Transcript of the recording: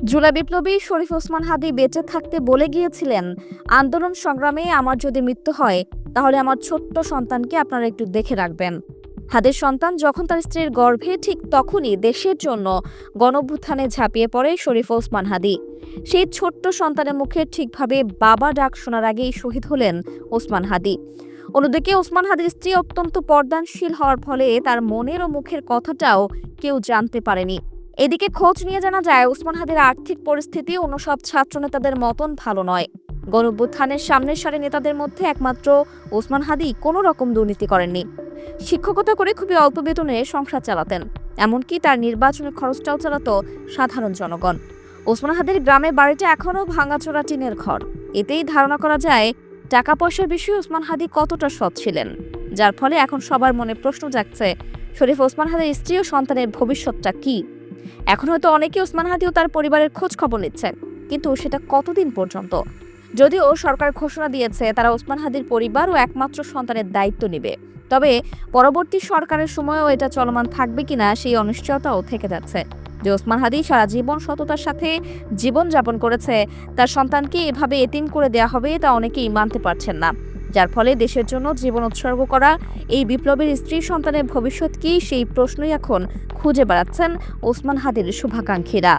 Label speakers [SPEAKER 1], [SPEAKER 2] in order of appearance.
[SPEAKER 1] জুলাই বিপ্লবী শরীফ ওসমান হাদী বেঁচে থাকতে বলে গিয়েছিলেন, আন্দোলন সংগ্রামে আমার যদি মৃত্যু হয় তাহলে আমার ছোট্ট সন্তানকে আপনারা একটু দেখে রাখবেন। হাদীর সন্তান যখন তার স্ত্রীর গর্ভে, ঠিক তখনই দেশের জন্য গণঅভ্যুত্থানে ঝাঁপিয়ে পড়ে শরীফ ওসমান হাদী। সেই ছোট্ট সন্তানের মুখে ঠিকভাবে বাবা ডাক শোনার আগেই শহীদ হলেন ওসমান হাদী। অন্যদিকে ওসমান হাদীর স্ত্রী অত্যন্ত পর্দানশীল হওয়ার ফলে তার মনের ও মুখের কথাটাও কেউ জানতে পারেনি। এদিকে খোঁজ নিয়ে জানা যায়, ওসমান হাদীর আর্থিক পরিস্থিতি অন্য সব ছাত্রনেতাদের মতন ভালো নয়। গণঅভ্যুত্থানের সামনের সারি নেতাদের মধ্যে একমাত্র ওসমান হাদী কোনো রকম দুর্নীতি করেননি। শিক্ষকতা করে খুবই অল্প বেতনে সংসার চালাতেন, এমনকি তার নির্বাচনের খরচটাও চালাতো সাধারণ জনগণ। ওসমান হাদীর গ্রামের বাড়িটা এখনও ভাঙাচোরা টিনের ঘর। এতেই ধারণা করা যায় টাকা পয়সার বিষয়ে ওসমান হাদী কতটা সৎ ছিলেন, যার ফলে এখন সবার মনে প্রশ্ন জাগছে, শরীফ ওসমান হাদীর স্ত্রী ও সন্তানের ভবিষ্যৎটা কি? এখন হয়তো অনেকে ওসমান হাদী ও তার পরিবারের খোঁজ খবর নিচ্ছে, কিন্তু সেটা কতদিন পর্যন্ত? যদিও সরকার ঘোষণা দিয়েছে তারা ওসমান হাদীর পরিবার ও একমাত্র সন্তানের দায়িত্ব নেবে, তবে পরবর্তী সরকারের সময়ও এটা চলমান থাকবে কিনা সেই অনিশ্চয়তাও থেকে যাচ্ছে। যে ওসমান হাদী সারা জীবন সততার সাথে জীবন যাপন করেছে, তার সন্তানকে এভাবে এতিম করে দেয়া হবে তা অনেকেই মানতে পারছেন না। যার ফলে দেশের জন্য জীবন উৎসর্গ করা এই বিপ্লবীর স্ত্রী সন্তানের ভবিষ্যৎ কি, সেই প্রশ্নই এখন খুঁজে বেড়াচ্ছেন ওসমান হাদীর শুভাকাঙ্ক্ষীরা।